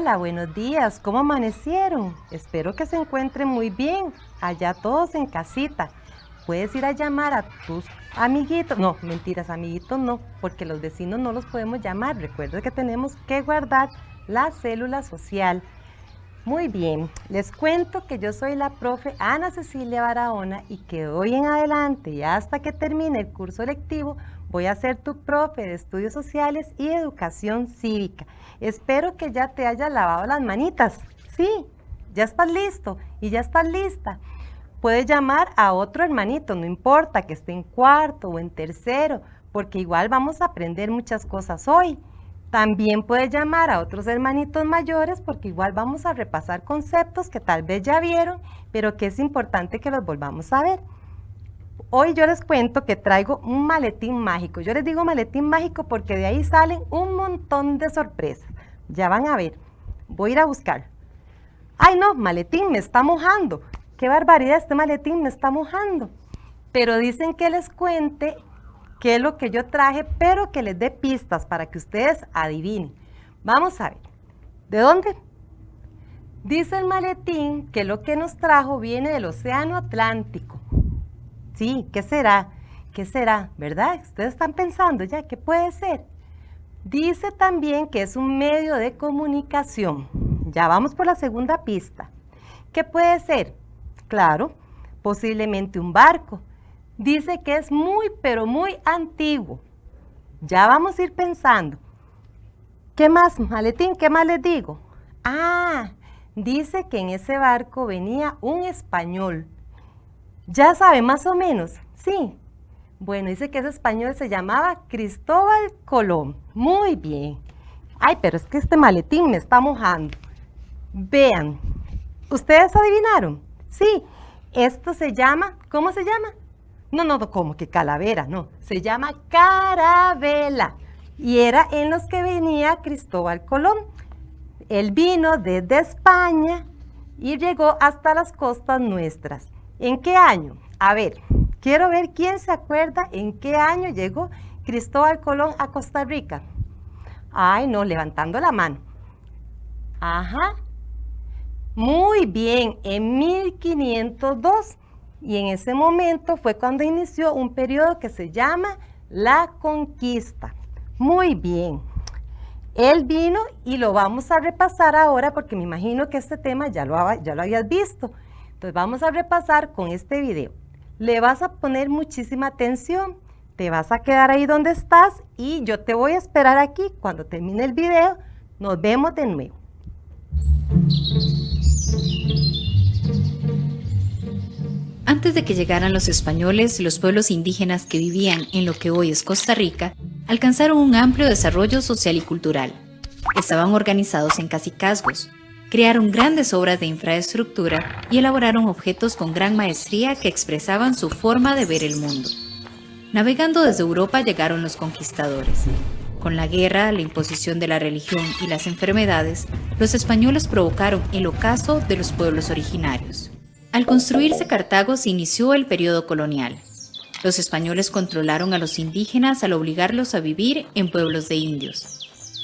Hola, buenos días, ¿cómo amanecieron? Espero que se encuentren muy bien, allá todos en casita. Puedes ir a llamar a tus amiguitos, no, mentiras, amiguitos no, porque los vecinos no los podemos llamar. Recuerda que tenemos que guardar la célula social. Muy bien, les cuento que yo soy la profe Ana Cecilia Barahona y que de hoy en adelante y hasta que termine el curso lectivo voy a ser tu profe de estudios sociales y educación cívica. Espero que ya te hayas lavado las manitas. Sí, ya estás listo y ya estás lista. Puedes llamar a otro hermanito, no importa que esté en cuarto o en tercero, porque igual vamos a aprender muchas cosas hoy. También puedes llamar a otros hermanitos mayores porque igual vamos a repasar conceptos que tal vez ya vieron, pero que es importante que los volvamos a ver. Hoy yo les cuento que traigo un maletín mágico. Yo les digo maletín mágico porque de ahí salen un montón de sorpresas. Ya van a ver. Voy a ir a buscar. Ay no, maletín me está mojando. Qué barbaridad, este maletín me está mojando. Pero dicen que les cuente qué es lo que yo traje, pero que les dé pistas para que ustedes adivinen. Vamos a ver. ¿De dónde? Dice el maletín que lo que nos trajo viene del Océano Atlántico. Sí, ¿qué será? ¿Qué será? ¿Verdad? Ustedes están pensando ya, ¿qué puede ser? Dice también que es un medio de comunicación. Ya vamos por la segunda pista. ¿Qué puede ser? Claro, posiblemente un barco. Dice que es muy, pero muy antiguo. Ya vamos a ir pensando. ¿Qué más, maletín? ¿Qué más les digo? Ah, dice que en ese barco venía un español. ¿Ya sabe más o menos? Sí. Bueno, dice que ese español se llamaba Cristóbal Colón. Muy bien. Ay, pero es que este maletín me está mojando. Vean, ¿ustedes adivinaron? Sí, esto se llama, ¿cómo se llama? No, como que calavera, no, se llama carabela. Y era en los que venía Cristóbal Colón. Él vino desde España y llegó hasta las costas nuestras. ¿En qué año? A ver, quiero ver quién se acuerda en qué año llegó Cristóbal Colón a Costa Rica. Ay, no, levantando la mano. Ajá. Muy bien, en 1502. Y en ese momento fue cuando inició un periodo que se llama la conquista. Muy bien. Él vino y lo vamos a repasar ahora porque me imagino que este tema ya lo habías visto. Entonces vamos a repasar con este video. Le vas a poner muchísima atención, te vas a quedar ahí donde estás y yo te voy a esperar aquí. Cuando termine el video, nos vemos de nuevo. Antes de que llegaran los españoles, los pueblos indígenas que vivían en lo que hoy es Costa Rica alcanzaron un amplio desarrollo social y cultural. Estaban organizados en cacicazgos, crearon grandes obras de infraestructura y elaboraron objetos con gran maestría que expresaban su forma de ver el mundo. Navegando desde Europa llegaron los conquistadores. Con la guerra, la imposición de la religión y las enfermedades, los españoles provocaron el ocaso de los pueblos originarios. Al construirse Cartago se inició el periodo colonial. Los españoles controlaron a los indígenas al obligarlos a vivir en pueblos de indios.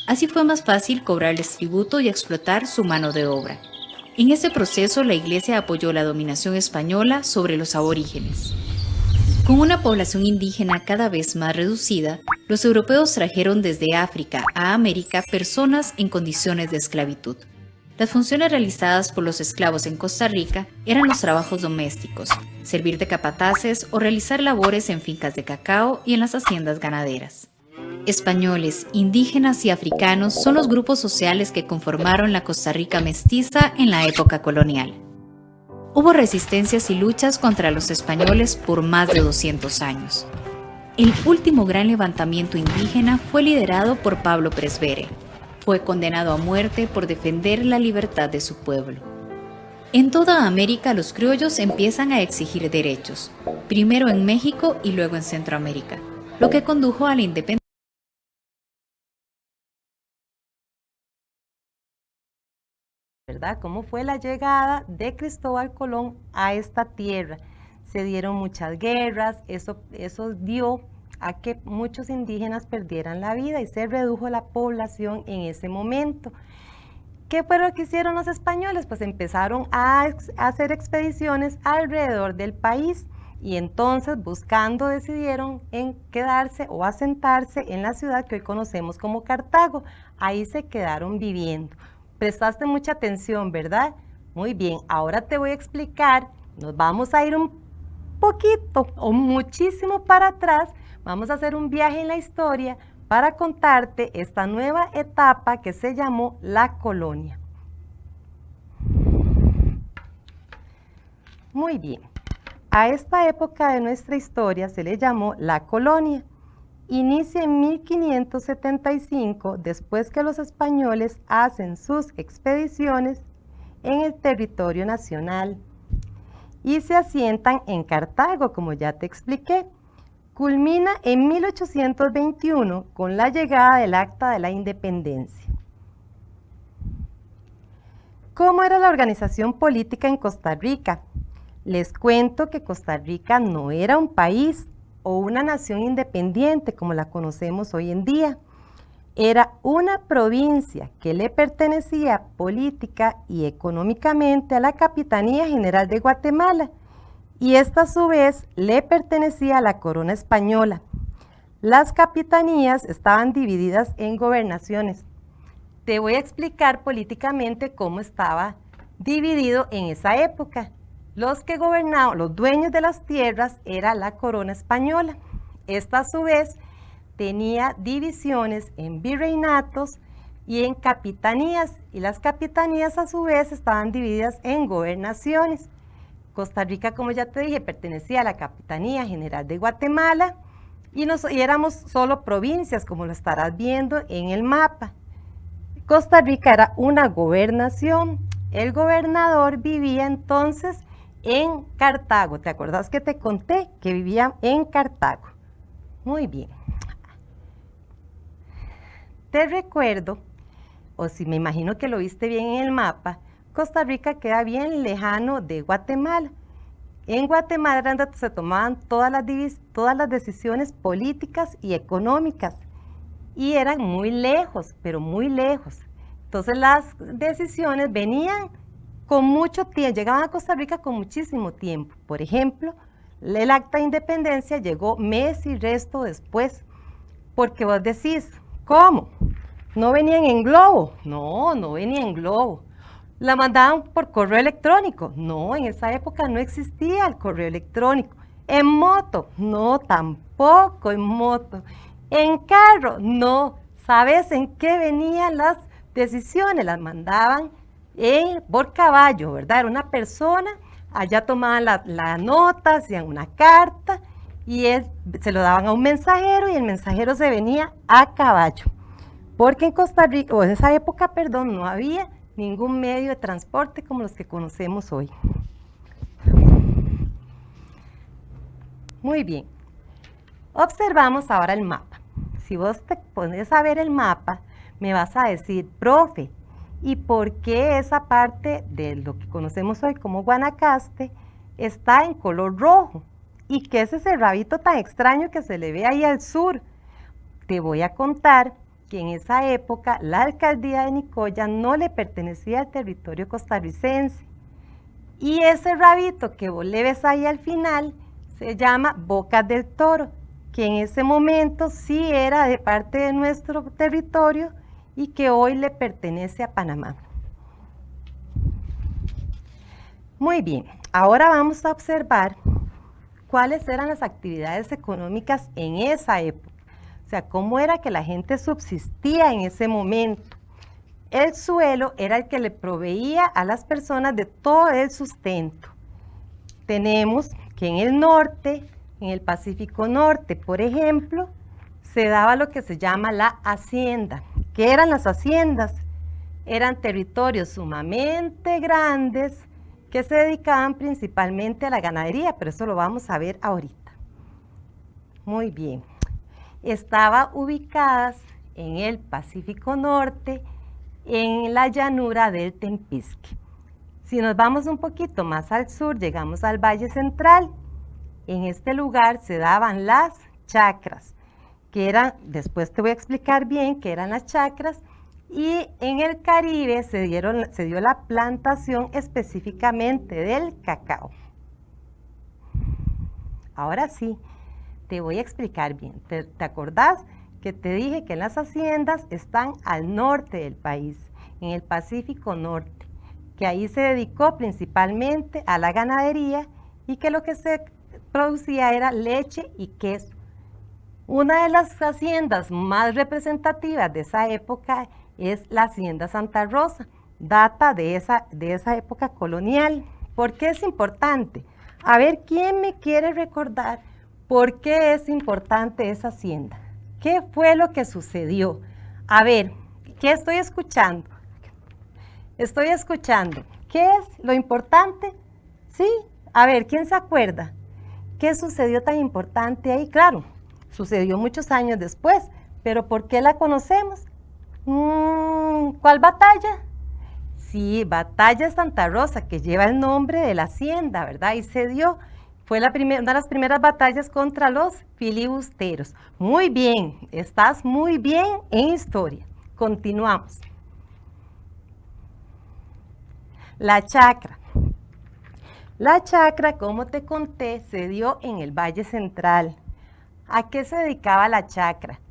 Así fue más fácil cobrarles tributo y explotar su mano de obra. En ese proceso la Iglesia apoyó la dominación española sobre los aborígenes. Con una población indígena cada vez más reducida, los europeos trajeron desde África a América personas en condiciones de esclavitud. Las funciones realizadas por los esclavos en Costa Rica eran los trabajos domésticos, servir de capataces o realizar labores en fincas de cacao y en las haciendas ganaderas. Españoles, indígenas y africanos son los grupos sociales que conformaron la Costa Rica mestiza en la época colonial. Hubo resistencias y luchas contra los españoles por más de 200 años. El último gran levantamiento indígena fue liderado por Pablo Presbere. Fue condenado a muerte por defender la libertad de su pueblo. En toda América los criollos empiezan a exigir derechos, primero en México y luego en Centroamérica, lo que condujo a la independencia. ¿Verdad? ¿Cómo fue la llegada de Cristóbal Colón a esta tierra? Se dieron muchas guerras, eso dio a que muchos indígenas perdieran la vida y se redujo la población en ese momento. ¿Qué fue lo que hicieron los españoles? Pues empezaron a hacer expediciones alrededor del país y entonces buscando decidieron en quedarse o asentarse en la ciudad que hoy conocemos como Cartago. Ahí se quedaron viviendo. Prestaste mucha atención, ¿verdad? Muy bien, ahora te voy a explicar, nos vamos a ir un poquito o muchísimo para atrás, vamos a hacer un viaje en la historia para contarte esta nueva etapa que se llamó la colonia. Muy bien, a esta época de nuestra historia se le llamó la colonia. Inicia en 1575, después que los españoles hacen sus expediciones en el territorio nacional y se asientan en Cartago, como ya te expliqué. Culmina en 1821 con la llegada del Acta de la Independencia. ¿Cómo era la organización política en Costa Rica? Les cuento que Costa Rica no era un país o una nación independiente como la conocemos hoy en día. Era una provincia que le pertenecía política y económicamente a la Capitanía General de Guatemala, y esta a su vez le pertenecía a la corona española. Las capitanías estaban divididas en gobernaciones. Te voy a explicar políticamente cómo estaba dividido en esa época. Los que gobernaban, los dueños de las tierras, era la corona española. Esta a su vez tenía divisiones en virreinatos y en capitanías, y las capitanías a su vez estaban divididas en gobernaciones. Costa Rica, como ya te dije, pertenecía a la Capitanía General de Guatemala y éramos solo provincias, como lo estarás viendo en el mapa. Costa Rica era una gobernación. El gobernador vivía entonces en Cartago. ¿Te acuerdas que te conté que vivía en Cartago? Muy bien. Te recuerdo, o si me imagino que lo viste bien en el mapa, Costa Rica queda bien lejano de Guatemala. En Guatemala era donde se tomaban todas las decisiones políticas y económicas y eran muy lejos, pero muy lejos. Entonces las decisiones venían con mucho tiempo, llegaban a Costa Rica con muchísimo tiempo. Por ejemplo, el Acta de Independencia llegó mes y resto después, porque vos decís, ¿cómo? ¿No venían en globo? No, no venía en globo. ¿La mandaban por correo electrónico? No, en esa época no existía el correo electrónico. ¿En moto? No, tampoco en moto. ¿En carro? No. ¿Sabes en qué venían las decisiones? Las mandaban por caballo, ¿verdad? Era una persona, allá tomaban la nota, hacían una carta y se lo daban a un mensajero y el mensajero se venía a caballo. Porque en Costa Rica, o en esa época, perdón, no había ningún medio de transporte como los que conocemos hoy. Muy bien. Observamos ahora el mapa. Si vos te pones a ver el mapa, me vas a decir, profe, ¿y por qué esa parte de lo que conocemos hoy como Guanacaste está en color rojo? ¿Y qué es ese rabito tan extraño que se le ve ahí al sur? Te voy a contar que en esa época la alcaldía de Nicoya no le pertenecía al territorio costarricense. Y ese rabito que vos le ves ahí al final se llama Bocas del Toro, que en ese momento sí era de parte de nuestro territorio y que hoy le pertenece a Panamá. Muy bien, ahora vamos a observar cuáles eran las actividades económicas en esa época. O sea, cómo era que la gente subsistía en ese momento. El suelo era el que le proveía a las personas de todo el sustento. Tenemos que en el norte, en el Pacífico Norte, por ejemplo, se daba lo que se llama la hacienda. ¿Qué eran las haciendas? Eran territorios sumamente grandes que se dedicaban principalmente a la ganadería, pero eso lo vamos a ver ahorita. Muy bien. Estaban ubicadas en el Pacífico Norte, en la llanura del Tempisque. Si nos vamos un poquito más al sur, llegamos al Valle Central. En este lugar se daban las chacras, que eran, después te voy a explicar bien qué eran las chacras, Y en el Caribe se dio la plantación específicamente del cacao. Ahora sí, te voy a explicar bien. ¿Te acordás que te dije que las haciendas están al norte del país, en el Pacífico Norte, que ahí se dedicó principalmente a la ganadería y que lo que se producía era leche y queso? Una de las haciendas más representativas de esa época es la Hacienda Santa Rosa, data de esa época colonial. ¿Por qué es importante? A ver, ¿quién me quiere recordar por qué es importante esa hacienda? ¿Qué fue lo que sucedió? A ver, ¿qué estoy escuchando? Estoy escuchando. ¿Qué es lo importante? Sí, a ver, ¿quién se acuerda? ¿Qué sucedió tan importante ahí? Claro, sucedió muchos años después, pero ¿por qué la conocemos? ¿Cuál batalla? Sí, Batalla de Santa Rosa, que lleva el nombre de la hacienda, ¿verdad? Y se dio, fue una de las primeras batallas contra los filibusteros. Muy bien, estás muy bien en historia. Continuamos. La chacra. La chacra, como te conté, se dio en el Valle Central. ¿A qué se dedicaba la chacra?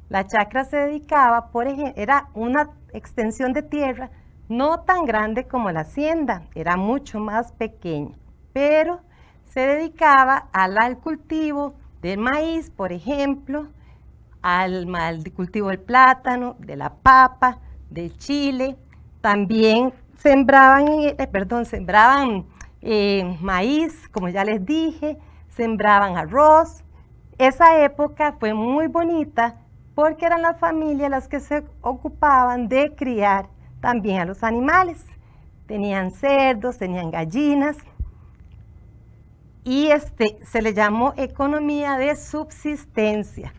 La chacra se dedicaba, por ejemplo, era una extensión de tierra no tan grande como la hacienda, era mucho más pequeña, pero se dedicaba al cultivo del maíz, por ejemplo, al cultivo del plátano, de la papa, del chile. También sembraban maíz, como ya les dije, sembraban arroz. Esa época fue muy bonita porque eran las familias las que se ocupaban de criar también a los animales. Tenían cerdos, tenían gallinas y se le llamó economía de subsistencia.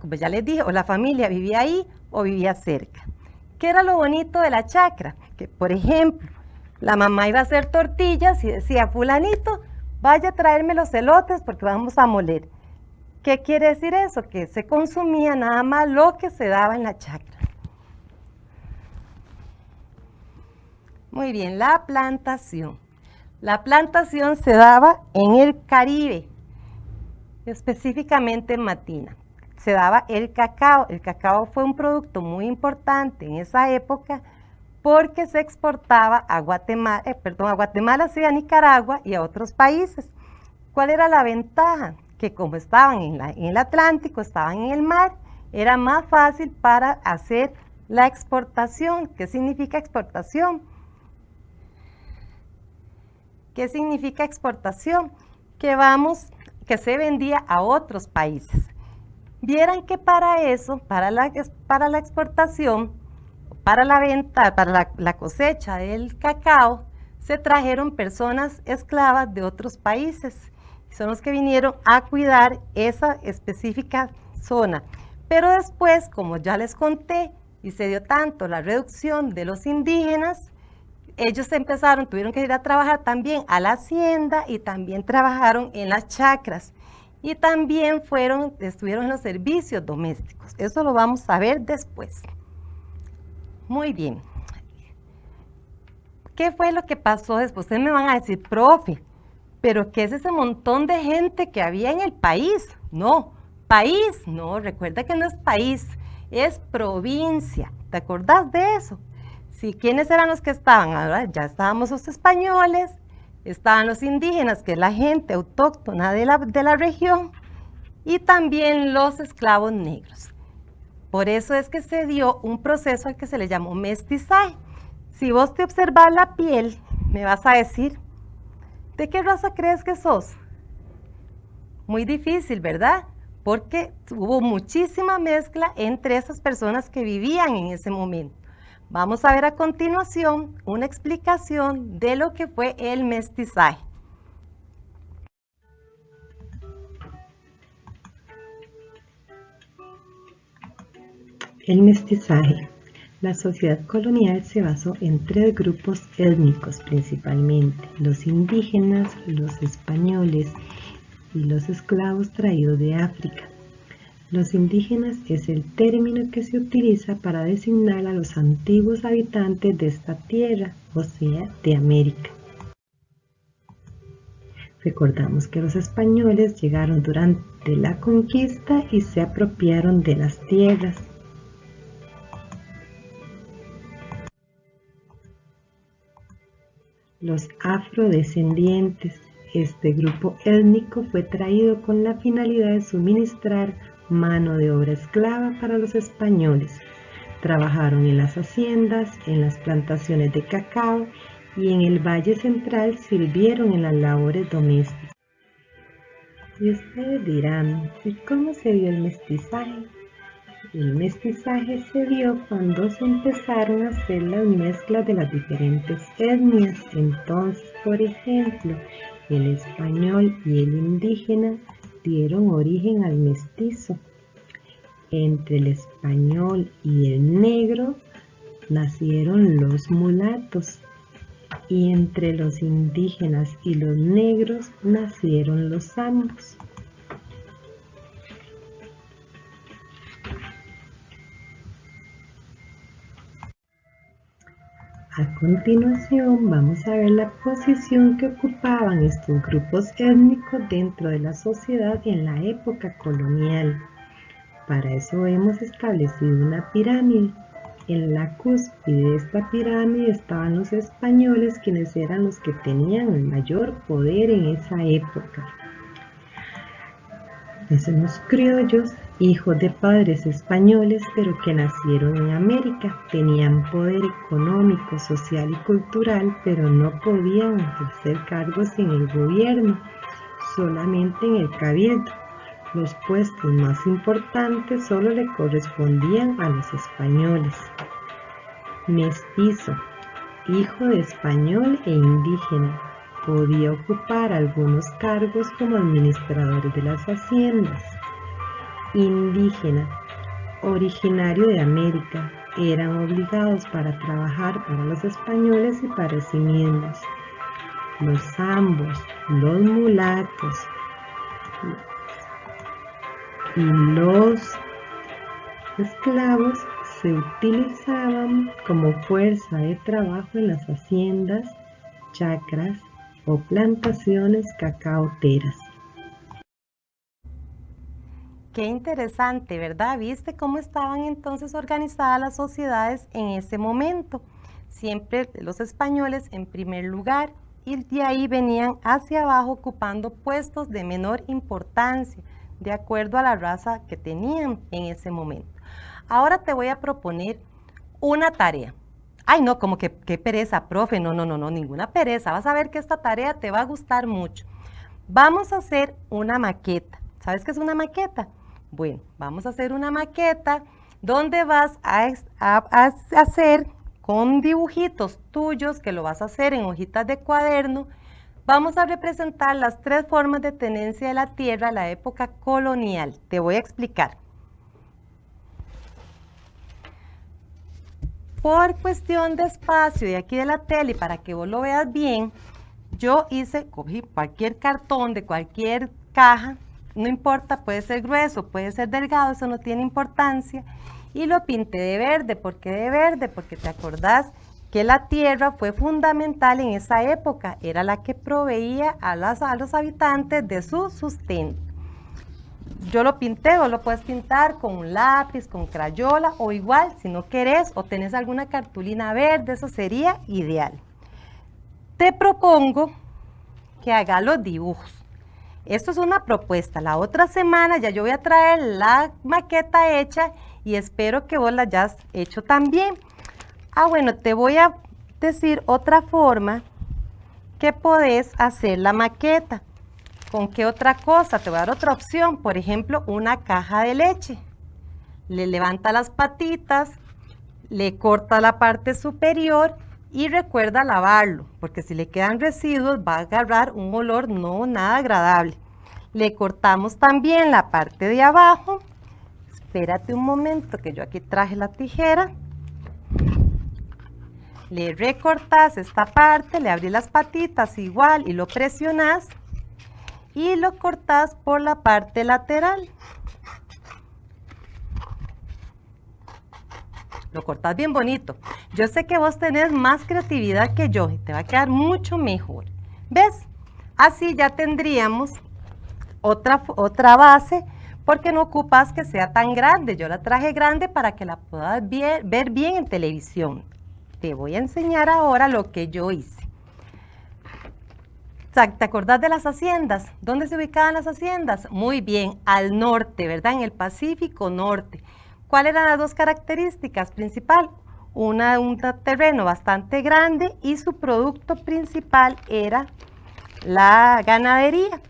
Como ya les dije, o la familia vivía ahí o vivía cerca. ¿Qué era lo bonito de la chacra? Que, por ejemplo, la mamá iba a hacer tortillas y decía, fulanito, vaya a traerme los elotes porque vamos a moler. ¿Qué quiere decir eso? Que se consumía nada más lo que se daba en la chacra. Muy bien, la plantación. La plantación se daba en el Caribe, específicamente en Matina. Se daba el cacao. El cacao fue un producto muy importante en esa época porque se exportaba a Guatemala, sí, a Nicaragua y a otros países. ¿Cuál era la ventaja? Que como estaban en el Atlántico, estaban en el mar, era más fácil para hacer la exportación. ¿Qué significa exportación? ¿Qué significa exportación? Que se vendía a otros países. Vieran que para eso, para la exportación, para la venta, para la cosecha del cacao, se trajeron personas esclavas de otros países. Son los que vinieron a cuidar esa específica zona. Pero después, como ya les conté, y se dio tanto la reducción de los indígenas, ellos tuvieron que ir a trabajar también a la hacienda y también trabajaron en las chacras. Y también estuvieron en los servicios domésticos. Eso lo vamos a ver después. Muy bien. ¿Qué fue lo que pasó después? Ustedes me van a decir, profe, ¿pero qué es ese montón de gente que había en el país? No, país, no, recuerda que no es país, es provincia. ¿Te acordás de eso? Sí, ¿quiénes eran los que estaban? Ahora ya estábamos los españoles, estaban los indígenas, que es la gente autóctona de la región, y también los esclavos negros. Por eso es que se dio un proceso al que se le llamó mestizaje. Si vos te observas la piel, me vas a decir, ¿de qué raza crees que sos? Muy difícil, ¿verdad? Porque hubo muchísima mezcla entre esas personas que vivían en ese momento. Vamos a ver a continuación una explicación de lo que fue el mestizaje. El mestizaje. La sociedad colonial se basó en 3 grupos étnicos principalmente: los indígenas, los españoles y los esclavos traídos de África. Los indígenas es el término que se utiliza para designar a los antiguos habitantes de esta tierra, o sea, de América. Recordamos que los españoles llegaron durante la conquista y se apropiaron de las tierras. Los afrodescendientes. Este grupo étnico fue traído con la finalidad de suministrar mano de obra esclava para los españoles. Trabajaron en las haciendas, en las plantaciones de cacao y en el Valle Central sirvieron en las labores domésticas. Y ustedes dirán, ¿y cómo se dio el mestizaje? El mestizaje se dio cuando se empezaron a hacer las mezclas de las diferentes etnias. Entonces, por ejemplo, el español y el indígena dieron origen al mestizo. Entre el español y el negro nacieron los mulatos. Y entre los indígenas y los negros nacieron los zambos. A continuación vamos a ver la posición que ocupaban estos grupos étnicos dentro de la sociedad en la época colonial. Para eso hemos establecido una pirámide. En la cúspide de esta pirámide estaban los españoles, quienes eran los que tenían el mayor poder en esa época. Son los criollos, hijos de padres españoles, pero que nacieron en América. Tenían poder económico, social y cultural, pero no podían ejercer cargos en el gobierno, solamente en el cabildo. Los puestos más importantes solo le correspondían a los españoles. Mestizo, hijo de español e indígena, podía ocupar algunos cargos como administradores de las haciendas. Indígena, originario de América, eran obligados para trabajar para los españoles y para sí mismos. Los zambos, los mulatos y los esclavos se utilizaban como fuerza de trabajo en las haciendas, chacras o plantaciones cacaoteras. Qué interesante, ¿verdad? ¿Viste cómo estaban entonces organizadas las sociedades en ese momento? Siempre los españoles en primer lugar y de ahí venían hacia abajo ocupando puestos de menor importancia, de acuerdo a la raza que tenían en ese momento. Ahora te voy a proponer una tarea. Ay, no, como que qué pereza, profe. No, ninguna pereza. Vas a ver que esta tarea te va a gustar mucho. Vamos a hacer una maqueta. ¿Sabes qué es una maqueta? Bueno, vamos a hacer una maqueta donde vas a hacer con dibujitos tuyos, que lo vas a hacer en hojitas de cuaderno. Vamos a representar las 3 formas de tenencia de la tierra en la época colonial. Te voy a explicar. Por cuestión de espacio y aquí de la tele, para que vos lo veas bien, yo cogí cualquier cartón de cualquier caja, no importa, puede ser grueso, puede ser delgado, eso no tiene importancia, y lo pinté de verde. ¿Por qué de verde? Porque te acordás que la tierra fue fundamental en esa época, era la que proveía a los habitantes de su sustento. Yo lo pinté, vos lo puedes pintar con un lápiz, con crayola o igual, si no querés o tenés alguna cartulina verde, eso sería ideal. Te propongo que hagas los dibujos. Esto es una propuesta. La otra semana ya yo voy a traer la maqueta hecha y espero que vos la hayas hecho también. Bueno, te voy a decir otra forma que podés hacer la maqueta. ¿Con qué otra cosa? Te voy a dar otra opción. Por ejemplo, una caja de leche. Le levanta las patitas, le corta la parte superior y recuerda lavarlo, porque si le quedan residuos va a agarrar un olor no nada agradable. Le cortamos también la parte de abajo. Espérate un momento que yo aquí traje la tijera. Le recortas esta parte, le abrís las patitas igual y lo presionas y lo cortas por la parte lateral. lo cortas bien bonito. Yo sé que vos tenés más creatividad que yo y te va a quedar mucho mejor. ¿Ves? Así ya tendríamos otra base, porque no ocupas que sea tan grande. Yo la traje grande para que la puedas ver bien en televisión. Te voy a enseñar ahora lo que yo hice. ¿Te acordás de las haciendas? ¿Dónde se ubicaban las haciendas? Muy bien, al norte, ¿verdad? En el Pacífico Norte. ¿Cuáles eran las dos características principales? Un terreno bastante grande y su producto principal era la ganadería.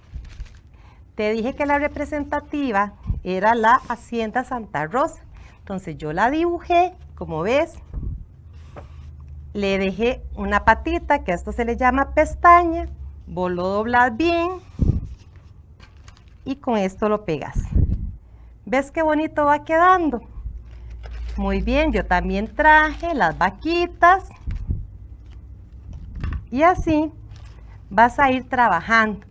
Te dije que la representativa era la Hacienda Santa Rosa. Entonces yo la dibujé, como ves, le dejé una patita, que a esto se le llama pestaña, vos lo doblas bien y con esto lo pegas. ¿Ves qué bonito va quedando? Muy bien, yo también traje las vaquitas y así vas a ir trabajando.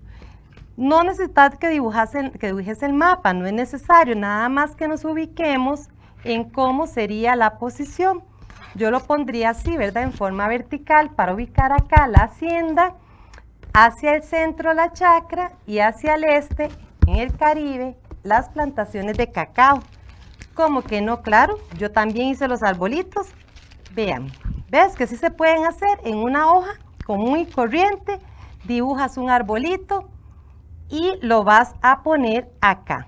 No necesitas que dibujes el mapa, no es necesario, nada más que nos ubiquemos en cómo sería la posición. Yo lo pondría así, ¿verdad? En forma vertical para ubicar acá la hacienda, hacia el centro la chacra y hacia el este, en el Caribe, las plantaciones de cacao. ¿Cómo que no? Claro, yo también hice los arbolitos. Vean, ¿ves que sí se pueden hacer en una hoja común y corriente? Dibujas un arbolito y lo vas a poner acá.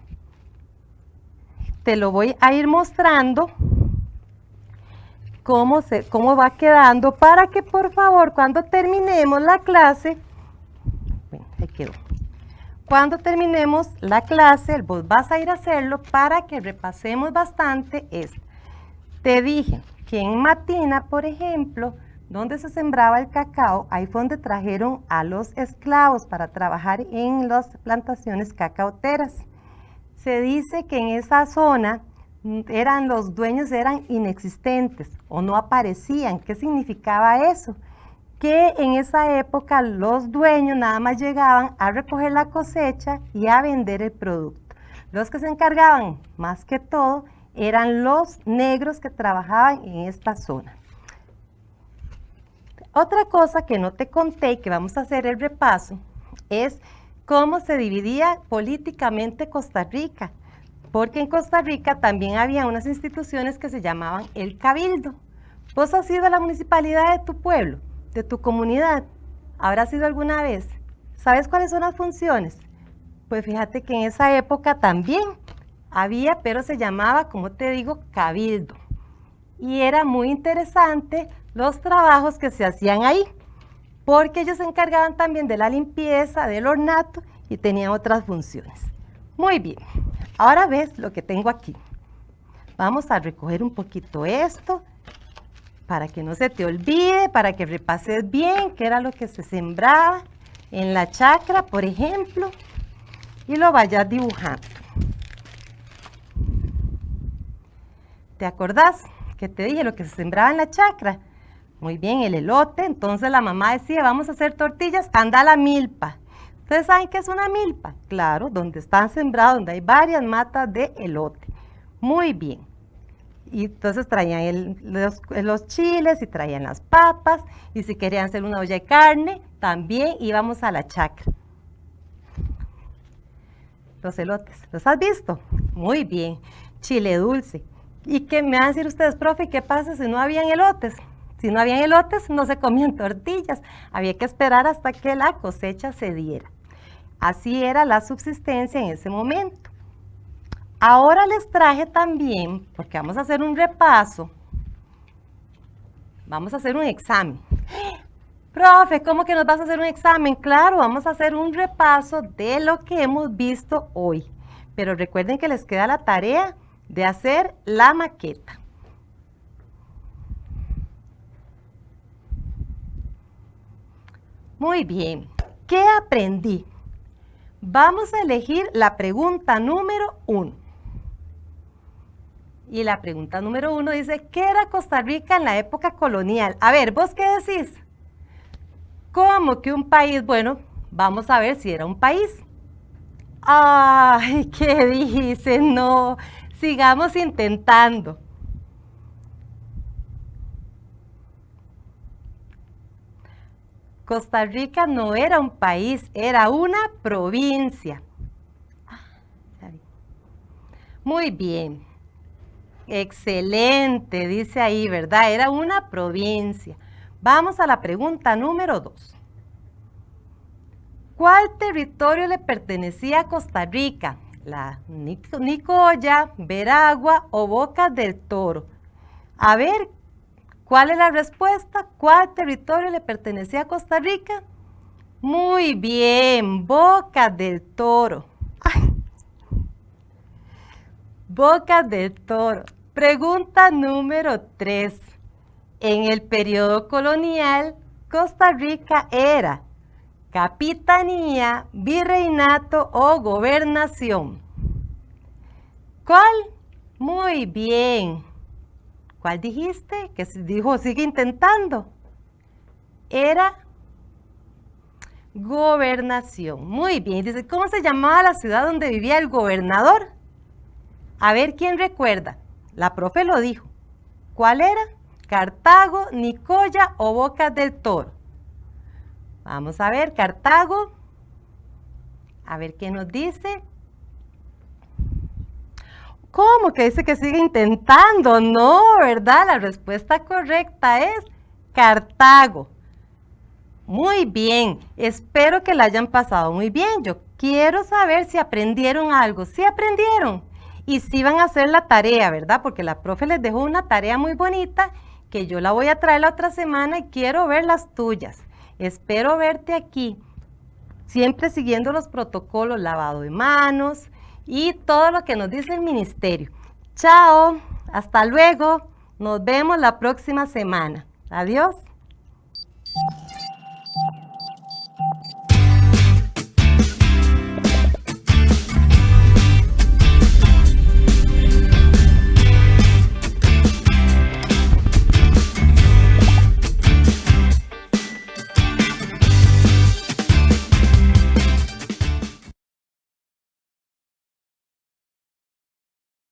Te lo voy a ir mostrando cómo va quedando para que por favor cuando terminemos la clase, bueno, ahí quedó. Cuando terminemos la clase, vos vas a ir a hacerlo para que repasemos bastante esto. Te dije que en Matina, por ejemplo, donde se sembraba el cacao, ahí fue donde trajeron a los esclavos para trabajar en las plantaciones cacaoteras. Se dice que en esa zona los dueños eran inexistentes o no aparecían. ¿Qué significaba eso? Que en esa época los dueños nada más llegaban a recoger la cosecha y a vender el producto. Los que se encargaban más que todo eran los negros que trabajaban en esta zona. Otra cosa que no te conté y que vamos a hacer el repaso es cómo se dividía políticamente Costa Rica, porque en Costa Rica también había unas instituciones que se llamaban el Cabildo. ¿Vos has ido a la municipalidad de tu pueblo, de tu comunidad? ¿Habrás ido alguna vez? ¿Sabes cuáles son las funciones? Pues fíjate que en esa época también había, pero se llamaba, como te digo, Cabildo. Y era muy interesante los trabajos que se hacían ahí, porque ellos se encargaban también de la limpieza, del ornato y tenían otras funciones. Muy bien, ahora ves lo que tengo aquí. Vamos a recoger un poquito esto para que no se te olvide, para que repases bien qué era lo que se sembraba en la chacra, por ejemplo, y lo vayas dibujando. ¿Te acordás que te dije lo que se sembraba en la chacra? Muy bien, el elote. Entonces la mamá decía, vamos a hacer tortillas, anda a la milpa. ¿Ustedes saben qué es una milpa? Claro, donde están sembrados, donde hay varias matas de elote. Muy bien. Y entonces traían los chiles y traían las papas. Y si querían hacer una olla de carne, también íbamos a la chacra. Los elotes, ¿los has visto? Muy bien. Chile dulce. ¿Y qué me van a decir ustedes, profe? ¿Qué pasa si no habían elotes? Si no habían elotes, no se comían tortillas. Había que esperar hasta que la cosecha se diera. Así era la subsistencia en ese momento. Ahora les traje también, porque vamos a hacer un repaso, vamos a hacer un examen. Profe, ¿cómo que nos vas a hacer un examen? Claro, vamos a hacer un repaso de lo que hemos visto hoy. Pero recuerden que les queda la tarea de hacer la maqueta. Muy bien, ¿qué aprendí? Vamos a elegir la pregunta número 1. Y la pregunta número 1 dice, ¿qué era Costa Rica en la época colonial? A ver, ¿vos qué decís? ¿Cómo que un país? Bueno, vamos a ver si era un país. Ay, ¿qué dice? No, sigamos intentando. Costa Rica no era un país, era una provincia. Muy bien. Excelente, dice ahí, ¿verdad? Era una provincia. Vamos a la pregunta número 2. ¿Cuál territorio le pertenecía a Costa Rica? ¿La Nicoya, Veragua o Bocas del Toro? A ver, ¿cuál es la respuesta? ¿Cuál territorio le pertenecía a Costa Rica? Muy bien, Bocas del Toro. ¡Ay! Bocas del Toro. Pregunta número 3. En el periodo colonial, Costa Rica era capitanía, virreinato o gobernación. ¿Cuál? Muy bien. ¿Cuál dijiste? Que dijo, sigue intentando. Era gobernación. Muy bien. Dice, ¿cómo se llamaba la ciudad donde vivía el gobernador? A ver quién recuerda. La profe lo dijo. ¿Cuál era? Cartago, Nicoya o Bocas del Toro. Vamos a ver, Cartago. A ver qué nos dice. ¿Cómo que dice que sigue intentando? No, ¿verdad? La respuesta correcta es Cartago. Muy bien, espero que la hayan pasado muy bien. Yo quiero saber si aprendieron algo. ¿Sí aprendieron? Y si van a hacer la tarea, ¿verdad? Porque la profe les dejó una tarea muy bonita que yo la voy a traer la otra semana y quiero ver las tuyas. Espero verte aquí, siempre siguiendo los protocolos, lavado de manos y todo lo que nos dice el ministerio. Chao, hasta luego, nos vemos la próxima semana. Adiós.